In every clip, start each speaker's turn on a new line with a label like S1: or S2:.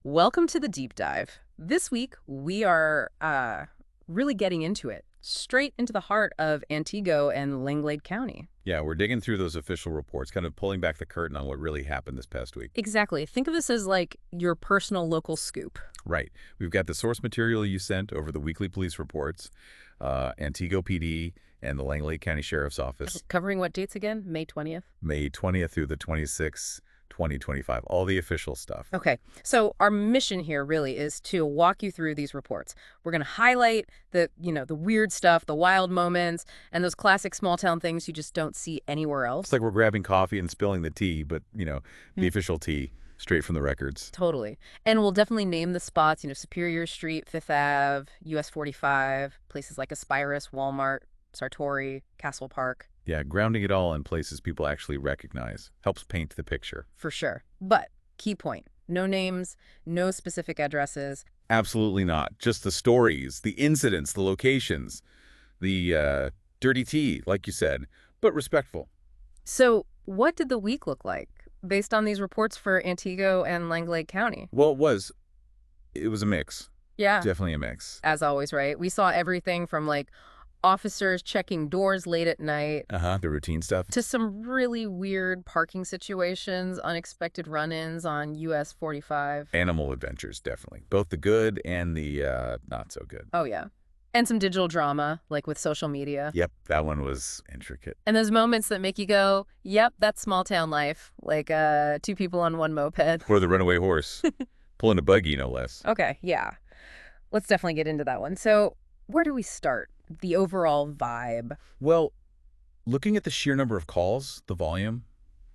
S1: Welcome to the deep dive. This week, we are really getting into it, straight into the heart of Antigo and Langlade County.
S2: Yeah, we're digging through those official reports, kind of pulling back the curtain on what really happened this past week.
S1: Exactly. Think of this as like your personal local scoop.
S2: Right. We've got the source material you sent over the weekly police reports, Antigo PD and the Langlade County Sheriff's Office,
S1: Covering what dates again? May 20th?
S2: May 20th through the 26th, 2025, all the official stuff.
S1: Okay, so our mission here really is to walk you through these reports. We're going to highlight the weird stuff, the wild moments, and those classic small town things you just don't see anywhere else.
S2: It's like we're grabbing coffee and spilling the tea, but, the official tea straight from the records.
S1: Totally. And we'll definitely name the spots, Superior Street, Fifth Ave, US 45, places like Aspirus, Walmart, Sartori, Castle Park.
S2: Yeah, grounding it all in places people actually recognize helps paint the picture.
S1: For sure. But, key point, no names, no specific addresses.
S2: Absolutely not. Just the stories, the incidents, the locations, the dirty tea, like you said, but respectful.
S1: So, what did the week look like based on these reports for Antigo and Langlade County?
S2: Well, it was a mix.
S1: Yeah.
S2: Definitely a mix.
S1: As always, right? We saw everything from officers checking doors late at night
S2: The routine stuff.
S1: to some really weird parking situations, unexpected run-ins on US 45.
S2: Animal adventures, definitely. Both the good and the not so good.
S1: Oh, yeah. And some digital drama, like with social media.
S2: Yep, that one was intricate.
S1: And those moments that make you go, yep, that's small town life. Like 2 people on 1 moped.
S2: Or the runaway horse. Pulling a buggy, no less.
S1: Okay, yeah. Let's definitely get into that one. So where do we start? The overall vibe.
S2: Well, looking at the sheer number of calls, the volume,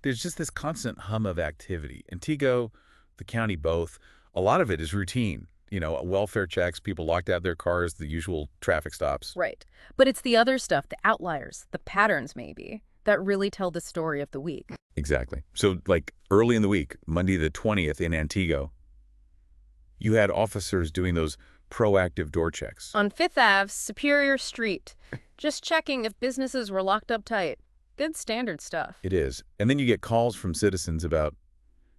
S2: there's just this constant hum of activity. Antigo, the county both, a lot of it is routine. Welfare checks, people locked out their cars, the usual traffic stops.
S1: Right. But it's the other stuff, the outliers, the patterns maybe, that really tell the story of the week.
S2: Exactly. So, early in the week, Monday the 20th in Antigo, you had officers doing those proactive door checks.
S1: On Fifth Ave, Superior Street. Just checking if businesses were locked up tight. Good standard stuff.
S2: It is. And then you get calls from citizens about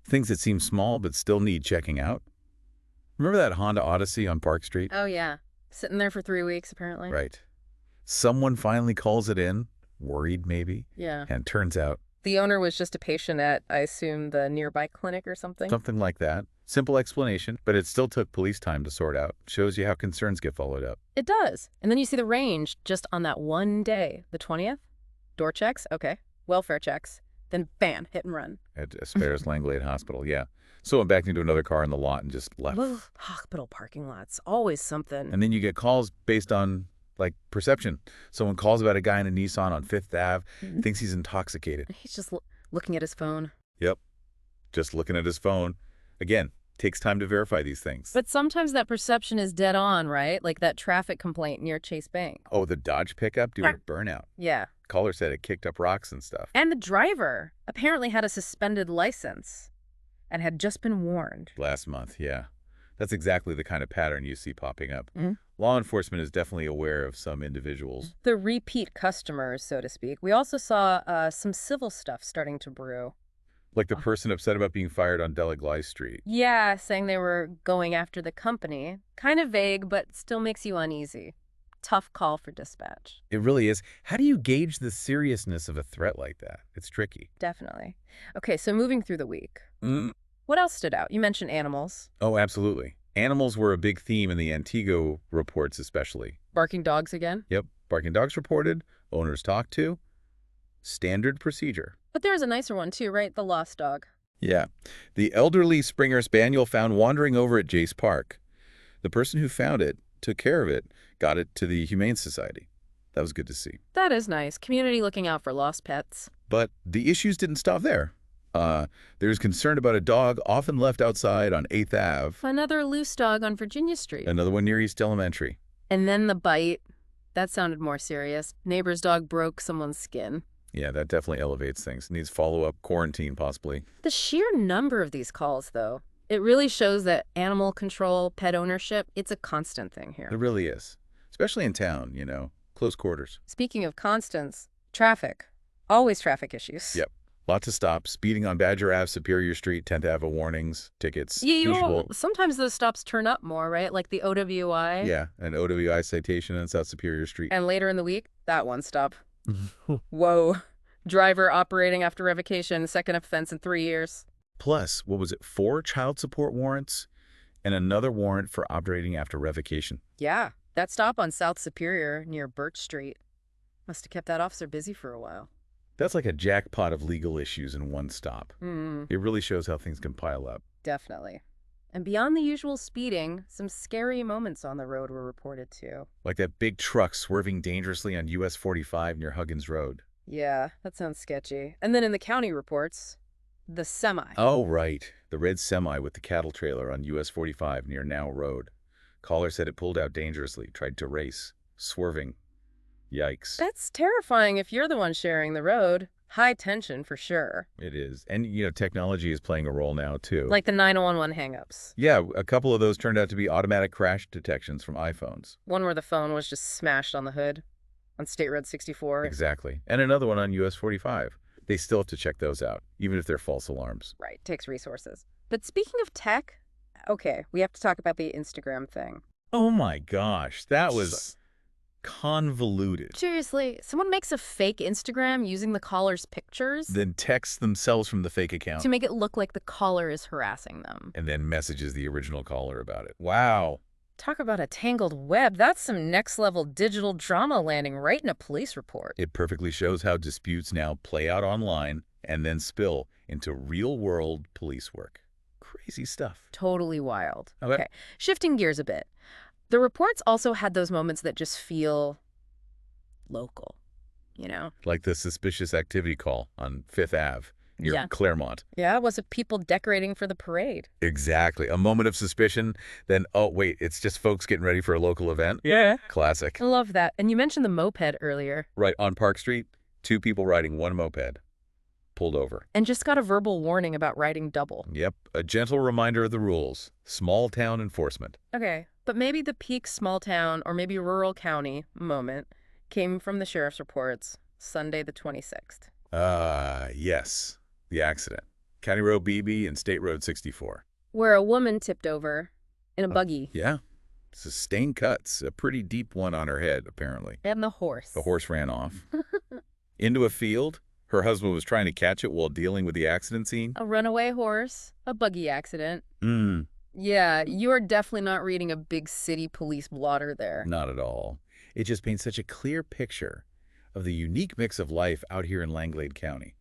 S2: things that seem small but still need checking out. Remember that Honda Odyssey on Park Street?
S1: Oh, yeah. Sitting there for 3 weeks, apparently.
S2: Right. Someone finally calls it in, worried maybe,
S1: Yeah.
S2: and turns out
S1: The owner was just a patient at, I assume, the nearby clinic or something.
S2: something like that. Simple explanation, but it still took police time to sort out. Shows you how concerns get followed up.
S1: It does. And then you see the range just on that one day, the 20th. Door checks, okay. Welfare checks. Then bam, hit and run.
S2: At Aspirus Langlade Hospital, yeah. So I backed into another car in the lot and just left.
S1: Ugh, hospital parking lots, always something.
S2: And then you get calls based on, perception. Someone calls about a guy in a Nissan on Fifth Ave, thinks he's intoxicated.
S1: He's just looking at his phone.
S2: Yep. Just looking at his phone. Again, takes time to verify these things.
S1: But sometimes that perception is dead on, right? Like that traffic complaint near Chase Bank.
S2: Oh, the Dodge pickup doing a burnout.
S1: Yeah.
S2: Caller said it kicked up rocks and stuff.
S1: And the driver apparently had a suspended license and had just been warned.
S2: Last month, yeah. That's exactly the kind of pattern you see popping up.
S1: Mhm.
S2: Law enforcement is definitely aware of some individuals.
S1: The repeat customers, so to speak. We also saw some civil stuff starting to brew.
S2: Like the person upset about being fired on Delaglais Street.
S1: Yeah, saying they were going after the company. Kind of vague, but still makes you uneasy. Tough call for dispatch.
S2: It really is. How do you gauge the seriousness of a threat like that? It's tricky.
S1: Definitely. Okay, so moving through the week.
S2: Mm.
S1: What else stood out? You mentioned animals.
S2: Oh, absolutely. Animals were a big theme in the Antigo reports especially.
S1: Barking dogs again?
S2: Yep. Barking dogs reported. Owners talked to. Standard procedure.
S1: But there's a nicer one too, right? The lost dog.
S2: Yeah. The elderly Springer Spaniel found wandering over at Jace Park. The person who found it, took care of it, got it to the Humane Society. That was good to see.
S1: That is nice. Community looking out for lost pets.
S2: But the issues didn't stop there. There's concern about a dog often left outside on 8th Ave.
S1: Another loose dog on Virginia Street.
S2: Another one near East Elementary.
S1: And then the bite. That sounded more serious. Neighbor's dog broke someone's skin.
S2: Yeah, that definitely elevates things. Needs follow-up, quarantine possibly.
S1: The sheer number of these calls, though, it really shows that animal control, pet ownership, it's a constant thing here.
S2: It really is. Especially in town, close quarters.
S1: Speaking of constants, traffic. Always traffic issues.
S2: Yep. Lots of stops. Speeding on Badger Ave, Superior Street, 10th Ave warnings, tickets,
S1: Yeah,
S2: usual.
S1: sometimes those stops turn up more, right? Like the OWI.
S2: Yeah, an OWI citation on South Superior Street.
S1: And later in the week, that one stop. Whoa. Driver operating after revocation, second offense in 3 years.
S2: Plus, what was it, 4 child support warrants and another warrant for operating after revocation.
S1: Yeah, that stop on South Superior near Birch Street must have kept that officer busy for a while.
S2: That's like a jackpot of legal issues in one stop. It really shows how things can pile up.
S1: Definitely. And beyond the usual speeding, some scary moments on the road were reported too.
S2: Like that big truck swerving dangerously on US 45 near Huggins Road.
S1: Yeah, that sounds sketchy. And then in the county reports, the semi.
S2: Oh, right. The red semi with the cattle trailer on US 45 near Now Road. Caller said it pulled out dangerously, tried to race, swerving. Yikes.
S1: That's terrifying if you're the one sharing the road. High tension for sure.
S2: It is. And, technology is playing a role now, too.
S1: Like the 911 hangups.
S2: Yeah, a couple of those turned out to be automatic crash detections from iPhones.
S1: One where the phone was just smashed on the hood on State Road 64.
S2: Exactly. And another one on US 45. They still have to check those out, even if they're false alarms.
S1: Right, takes resources. But speaking of tech, okay, we have to talk about the Instagram thing.
S2: Oh my gosh, that was convoluted.
S1: Seriously, someone makes a fake Instagram using the caller's pictures
S2: Then texts themselves from the fake account.
S1: to make it look like the caller is harassing them.
S2: And then messages the original caller about it. Wow.
S1: Talk about a tangled web. That's some next-level digital drama landing right in a police report.
S2: It perfectly shows how disputes now play out online and then spill into real-world police work. Crazy stuff.
S1: Totally wild.
S2: Okay.
S1: Shifting gears a bit. The reports also had those moments that just feel local,
S2: Like the suspicious activity call on 5th Ave near Claremont.
S1: Yeah, was it people decorating for the parade?
S2: Exactly. A moment of suspicion, then, oh, wait, it's just folks getting ready for a local event?
S1: Yeah.
S2: Classic.
S1: I love that. And you mentioned the moped earlier.
S2: Right, on Park Street, 2 people riding 1 moped. Pulled over.
S1: And just got a verbal warning about riding double.
S2: Yep, a gentle reminder of the rules. Small town enforcement.
S1: Okay, but maybe the peak small town or maybe rural county moment came from the sheriff's reports Sunday the 26th.
S2: Yes. The accident. County Road BB and State Road 64.
S1: Where a woman tipped over in a buggy.
S2: Yeah. Sustained cuts. A pretty deep one on her head, apparently.
S1: And the horse.
S2: The horse ran off. Into a field. Her husband was trying to catch it while dealing with the accident scene.
S1: A runaway horse. A buggy accident. Yeah, you're definitely not reading a big city police blotter there.
S2: Not at all. It just paints such a clear picture of the unique mix of life out here in Langlade County.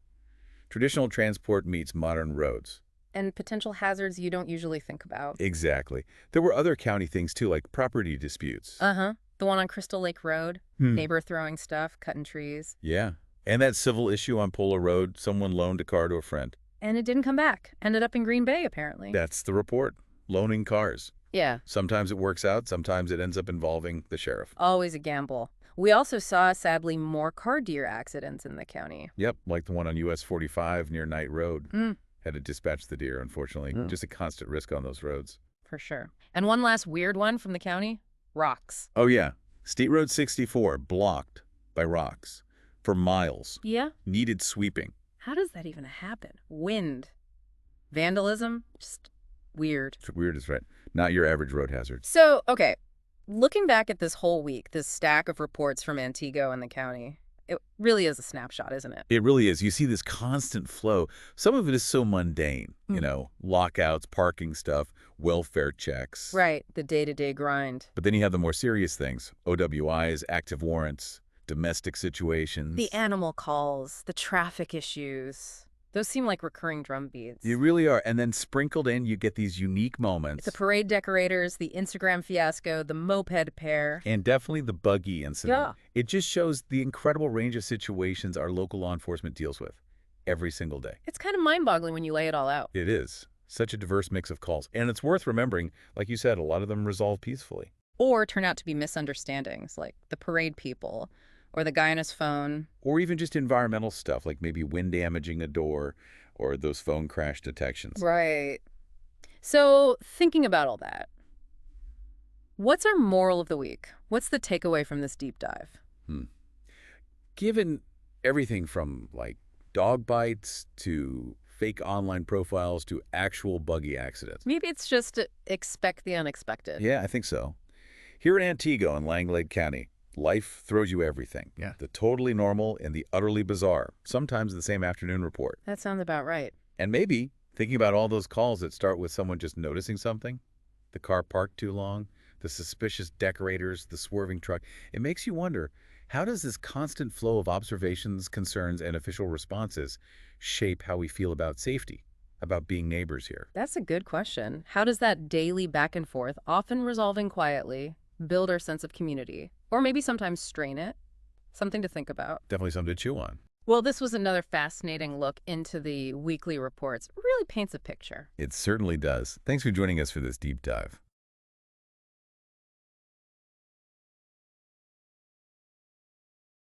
S2: Traditional transport meets modern roads.
S1: And potential hazards you don't usually think about.
S2: Exactly. There were other county things, too, like property disputes.
S1: The one on Crystal Lake Road. Neighbor throwing stuff, cutting trees.
S2: Yeah. And that civil issue on Polo Road, someone loaned a car to a friend.
S1: And it didn't come back. Ended up in Green Bay, apparently.
S2: That's the report. Loaning cars.
S1: Yeah.
S2: Sometimes it works out. Sometimes it ends up involving the sheriff.
S1: Always a gamble. We also saw, sadly, more car deer accidents in the county.
S2: Yep, like the one on US 45 near Knight Road. Had to dispatch the deer, unfortunately. Just a constant risk on those roads.
S1: For sure. And one last weird one from the county. Rocks.
S2: Oh, yeah. State Road 64 blocked by rocks for miles.
S1: Yeah?
S2: Needed sweeping.
S1: How does that even happen? Wind. Vandalism? Just weird.
S2: Weird is right. Not your average road hazard.
S1: So, okay. Looking back at this whole week, this stack of reports from Antigo and the county, it really is a snapshot, isn't it?
S2: It really is. You see this constant flow. Some of it is so mundane, lockouts, parking stuff, welfare checks.
S1: Right, the day-to-day grind.
S2: But then you have the more serious things, OWIs, active warrants, domestic situations.
S1: The animal calls, the traffic issues. Those seem like recurring drumbeats.
S2: You really are. And then sprinkled in, you get these unique moments.
S1: The parade decorators, the Instagram fiasco, the moped pair.
S2: And definitely the buggy incident.
S1: Yeah.
S2: It just shows the incredible range of situations our local law enforcement deals with every single day.
S1: It's kind of mind-boggling when you lay it all out.
S2: It is. Such a diverse mix of calls. And it's worth remembering, like you said, a lot of them resolve peacefully.
S1: Or turn out to be misunderstandings, like the parade people, or the guy on his phone.
S2: Or even just environmental stuff, like maybe wind damaging a door or those phone crash detections.
S1: Right. So, thinking about all that, what's our moral of the week? What's the takeaway from this deep dive?
S2: Given everything from, dog bites to fake online profiles to actual buggy accidents.
S1: Maybe it's just to expect the unexpected.
S2: Yeah, I think so. Here in Antigo and Langlade County, life throws you everything.
S3: Yeah.
S2: The totally normal and the utterly bizarre, sometimes the same afternoon report.
S1: That sounds about right.
S2: And maybe thinking about all those calls that start with someone just noticing something, the car parked too long, the suspicious decorators, the swerving truck, it makes you wonder, how does this constant flow of observations, concerns, and official responses shape how we feel about safety, about being neighbors here?
S1: That's a good question. How does that daily back and forth, often resolving quietly, build our sense of community? Or maybe sometimes strain it? Something to think about.
S2: Definitely something to chew on.
S1: Well, this was another fascinating look into the weekly reports. It really paints a picture.
S2: It certainly does. Thanks for joining us for this deep dive.